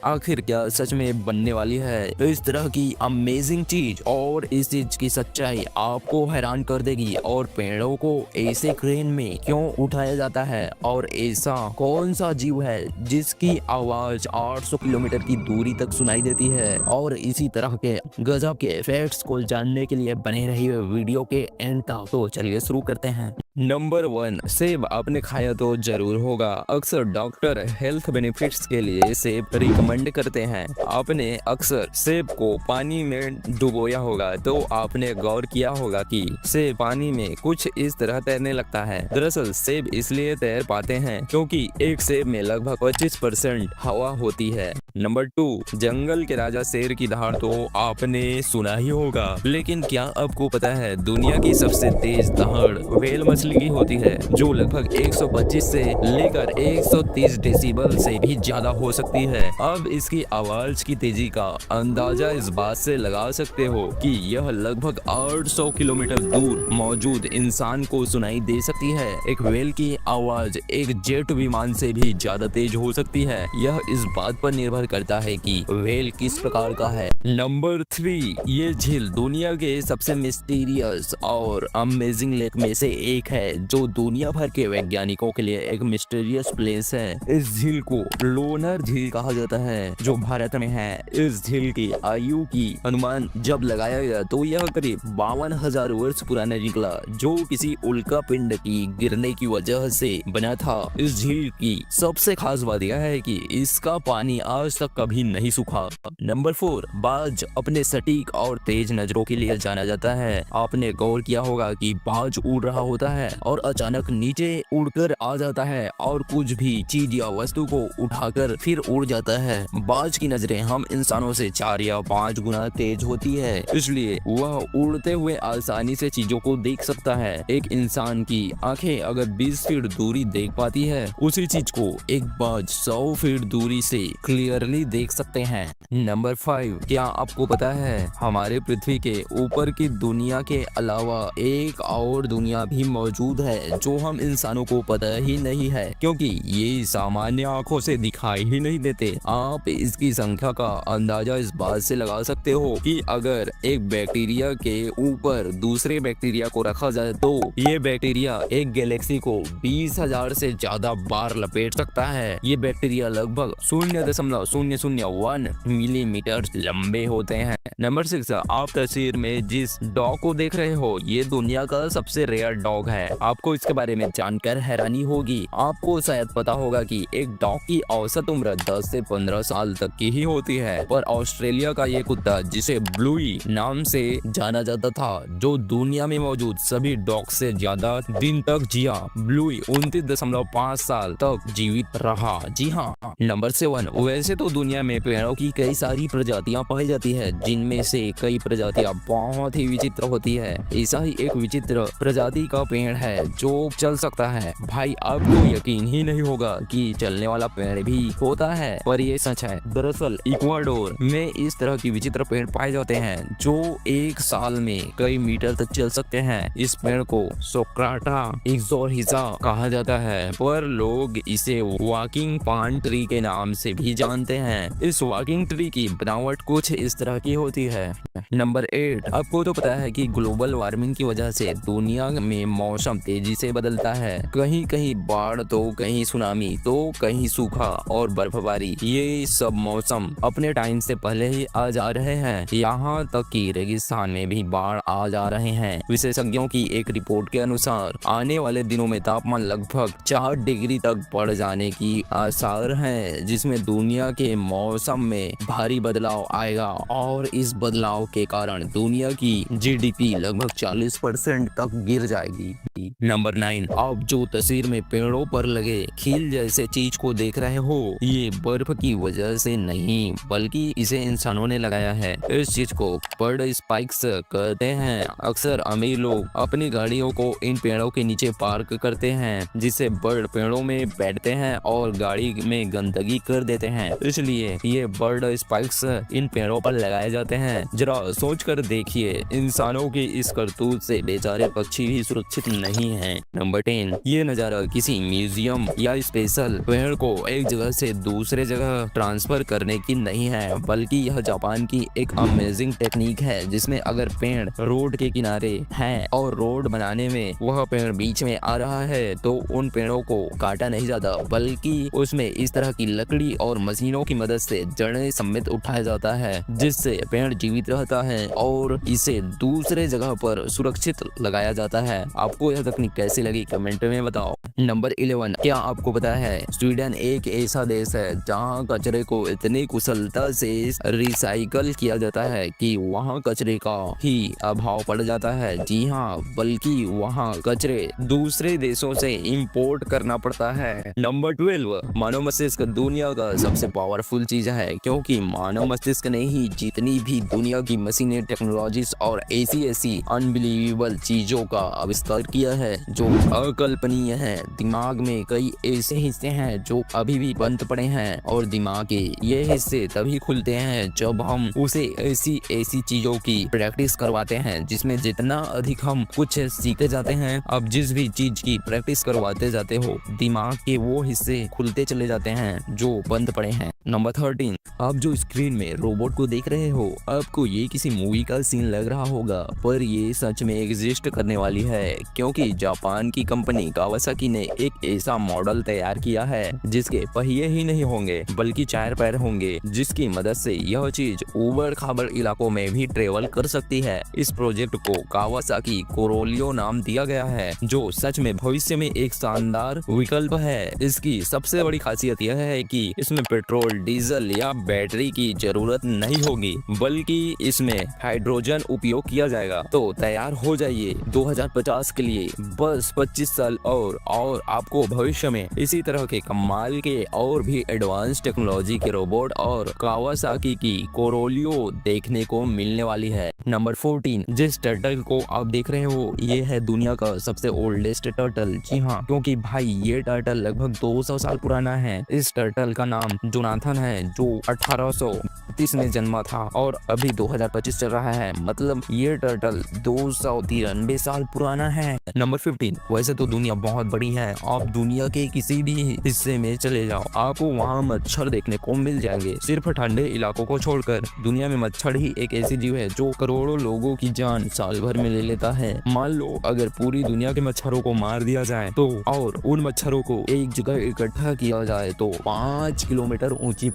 आखिर क्या सच में बनने वाली है इस तरह की अमेजिंग चीज, और इस चीज की सच्चाई आपको हैरान कर देगी। और पेड़ों को ऐसे क्रेन में क्यों उठाया जाता है, और ऐसा कौन सा जीव है जिसकी आवाज 800 किलोमीटर की दूरी तक सुनाई देती है। और इसी तरह के गजब के फैक्ट्स को जानने के लिए बने रहिए वीडियो के एंड तक। तो चलिए शुरू करते हैं। नंबर 1, सेब आपने खाया तो जरूर होगा। अक्सर डॉक्टर हेल्थ बेनिफिट्स के लिए सेब रिकमेंड करते हैं। आपने अक्सर सेब को पानी में डुबोया होगा तो आपने गौर किया होगा कि सेब पानी में कुछ इस तरह तैरने लगता है। दरअसल सेब इसलिए तैर पाते हैं क्योंकि एक सेब में लगभग 25% हवा होती है। नंबर 2, जंगल के राजा शेर की दहाड़ तो आपने सुना ही होगा, लेकिन क्या आपको पता है दुनिया की सबसे तेज दहाड़ व्हेल मछली की होती है, जो लगभग 125 से लेकर 130 डेसिबल से भी ज्यादा हो सकती है। अब इसकी आवाज की तेजी का अंदाजा इस बात से लगा सकते हो कि यह लगभग 800 किलोमीटर दूर मौजूद इंसान को सुनाई दे सकती है। एक व्हेल की आवाज एक जेट विमान से भी ज्यादा तेज हो सकती है। यह इस बात पर निर्भर करता है कि व्हेल किस प्रकार का है। नंबर 3, ये झील दुनिया के सबसे मिस्टीरियस और अमेजिंग लेक में से एक है, जो दुनिया भर के वैज्ञानिकों के लिए एक मिस्टीरियस प्लेस है। इस झील को लोनार झील कहा जाता है, जो भारत में है। इस झील की आयु की अनुमान जब लगाया गया तो यह करीब 52,000 वर्ष पुराना निकला, जो किसी उल्का पिंड की गिरने की वजह से बना था। इस झील की सबसे खास बात यह है कि इसका पानी आज तक कभी नहीं सूखा। नंबर 4, बाज अपने सटीक और तेज नजरों के लिए जाना जाता है। आपने गौर किया होगा कि बाज उड़ रहा होता है और अचानक नीचे उड़कर आ जाता है और कुछ भी चीज या वस्तु को उठाकर फिर उड़ जाता है। बाज की नजरें हम इंसानों से 4 या 5 गुना तेज होती है, इसलिए वह उड़ते हुए आसानी से चीजों को देख सकता है। एक इंसान की आंखें अगर 20 फीट दूरी देख पाती है, उसी चीज को एक बाज 100 फीट दूरी से क्लियरली देख सकते हैं। नंबर 5, क्या आपको पता है हमारे पृथ्वी के ऊपर की दुनिया के अलावा एक और दुनिया भी मौजूद है, जो हम इंसानों को पता ही नहीं है, क्योंकि ये सामान्य आंखों से दिखाई ही नहीं देते। आप इसकी संख्या का अंदाजा इस बात से लगा सकते हो कि अगर एक बैक्टीरिया के ऊपर दूसरे बैक्टीरिया को रखा जाए तो ये बैक्टीरिया एक गैलेक्सी को 20,000 से ज्यादा बार लपेट सकता है। ये बैक्टीरिया लगभग 0.001 मिलीमीटर लंबे होते हैं। नंबर 6, आप तस्वीर में जिस डॉग को देख रहे हो ये दुनिया का सबसे रेयर डॉग है। आपको इसके बारे में जानकर हैरानी होगी। आपको शायद पता होगा कि एक डॉग की औसत उम्र 10 से 15 साल तक की ही होती है, पर ऑस्ट्रेलिया का ये कुत्ता जिसे ब्लूई नाम से जाना जाता था, जो दुनिया में मौजूद सभी डॉग से ज्यादा दिन तक जिया। ब्लूई 29.5 साल तक जीवित रहा। जी हाँ। नंबर 7, वैसे तो दुनिया में पेड़ों की कई सारी प्रजातियां पाई जाती है, जिनमें से कई प्रजातियां बहुत ही विचित्र होती है। ऐसा ही एक विचित्र प्रजाति का पेड़ है जो चल सकता है। भाई आपको यकीन ही नहीं होगा कि चलने वाला पेड़ भी होता है, पर ये सच है। दरअसल इक्वाडोर में इस तरह की विचित्र पेड़ पाए जाते हैं जो एक साल में कई मीटर तक चल सकते हैं। इस पेड़ को सोक्राटा एक्सोरहिजा कहा जाता है, पर लोग इसे वॉकिंग पाम ट्री के नाम से भी जानते हैं। इस वॉकिंग ट्री की बनावट कुछ इस तरह की होती है। नंबर 8, आपको तो पता है कि ग्लोबल वार्मिंग की वजह से दुनिया में मौसम तेजी से बदलता है। कहीं कहीं बाढ़ तो कहीं सुनामी तो कहीं सूखा और बर्फबारी। ये सब मौसम अपने टाइम से पहले ही आ जा रहे हैं। यहाँ तक कि रेगिस्तान में भी बाढ़ आ जा रहे हैं। विशेषज्ञों की एक रिपोर्ट के अनुसार आने वाले दिनों में तापमान लगभग 4 डिग्री तक बढ़ जाने की आसार हैं, जिसमें दुनिया के मौसम में भारी बदलाव आएगा और इस बदलाव के कारण दुनिया की जीडीपी लगभग 40% तक गिर जाएगी। नंबर 9, आप जो तस्वीर में पेड़ों पर लगे खील जैसे चीज को देख रहे हो, ये बर्फ की वजह से नहीं बल्कि इसे इंसानों ने लगाया है। इस चीज को बर्ड स्पाइक्स कहते हैं। अक्सर अमीर लोग अपनी गाड़ियों को इन पेड़ों के नीचे पार्क करते हैं, जिससे बर्ड पेड़ों में बैठते हैं और गाड़ी में गंदगी कर देते हैं। इसलिए ये बर्ड स्पाइक्स इन पेड़ों पर लगाए जाते हैं। जरा सोच कर देखिए, इंसानों की इस करतूत से बेचारे पक्षी भी सुरक्षित नहीं है। नंबर 10, ये नज़ारा किसी म्यूजियम या स्पेशल पेड़ को एक जगह से दूसरे जगह ट्रांसफर करने की नहीं है, बल्कि यह जापान की एक अमेजिंग टेक्निक है, जिसमें अगर पेड़ रोड के किनारे है और रोड बनाने में वह पेड़ बीच में आ रहा है तो उन पेड़ों को काटा नहीं जाता, बल्कि उसमें इस तरह की लकड़ी और मशीनों की मदद से जड़ें समेत उठाया जाता है, जिससे पेड़ जीवित रहता है और इसे दूसरे जगह पर सुरक्षित लगाया जाता है। आपको यह तकनीक कैसी लगी कमेंट में बताओ। नंबर 11, क्या आपको पता है स्वीडन एक ऐसा देश है जहाँ कचरे को इतनी कुशलता से रिसाइकल किया जाता है कि वहाँ कचरे का ही अभाव पड़ जाता है। जी हाँ, बल्कि वहाँ कचरे दूसरे देशों से इंपोर्ट करना पड़ता है। नंबर 12, मानव मस्तिष्क दुनिया का सबसे पावरफुल चीज है, क्योंकि मानव मस्तिष्क ने ही जितनी भी दुनिया की मशीनें, टेक्नोलॉजीज और ऐसी अनबिलीवेबल चीजों का आविष्कार किया है जो अकल्पनीय है। दिमाग में कई ऐसे हिस्से हैं जो अभी भी बंद पड़े हैं और दिमाग के ये हिस्से तभी खुलते हैं जब हम उसे ऐसी चीजों की प्रैक्टिस करवाते हैं, जिसमें जितना अधिक हम कुछ सीखते जाते हैं, अब जिस भी चीज की प्रैक्टिस करवाते जाते हो, दिमाग के वो हिस्से खुलते चले जाते हैं जो बंद पड़े हैं। नंबर 13, आप जो स्क्रीन में रोबोट को देख रहे हो, आपको ये किसी मूवी का सीन लग रहा होगा, पर ये सच में एग्जिस्ट करने वाली है, क्योंकि जापान की कंपनी कावासाकी ने एक ऐसा मॉडल तैयार किया है जिसके पहिए ही नहीं होंगे बल्कि 4 पैर होंगे, जिसकी मदद से यह चीज ऊबड़ खाबड़ इलाकों में भी ट्रेवल कर सकती है। इस प्रोजेक्ट को कावासाकी कोरोलियो नाम दिया गया है, जो सच में भविष्य में एक शानदार विकल्प है। इसकी सबसे बड़ी खासियत यह है कि इसमें पेट्रोल, डीजल या बैटरी की जरूरत नहीं होगी, बल्कि इसमें हाइड्रोजन उपयोग किया जाएगा। तो तैयार हो जाइए 2050 के लिए बस 25 साल और आपको भविष्य में इसी तरह के कमाल के और भी एडवांस टेक्नोलॉजी के रोबोट और कावासाकी की कोरोलियो देखने को मिलने वाली है। नंबर 14, जिस टर्टल को आप देख रहे हो, ये है दुनिया का सबसे ओल्डेस्ट टर्टल। जी हाँ, क्योंकि भाई ये टर्टल लगभग 200 साल पुराना है। इस टर्टल का नाम जोनाथन है, जो 1830 में जन्मा था और अभी 2025 चल रहा है, मतलब ये टर्टल 293 साल पुराना है। नंबर 15, वैसे तो दुनिया बहुत बड़ी है, आप दुनिया के किसी भी हिस्से में चले जाओ, आपको वहाँ मच्छर देखने को मिल जाएंगे। सिर्फ ठंडे इलाकों को छोड़कर दुनिया में मच्छर ही एक ऐसी जीव है जो करोड़ों लोगों की जान साल भर में ले लेता है। मान लो अगर पूरी दुनिया के मच्छरों को मार दिया जाए तो और उन मच्छरों को एक जगह इकट्ठा किया जाए तो 5 किलोमीटर ऊंची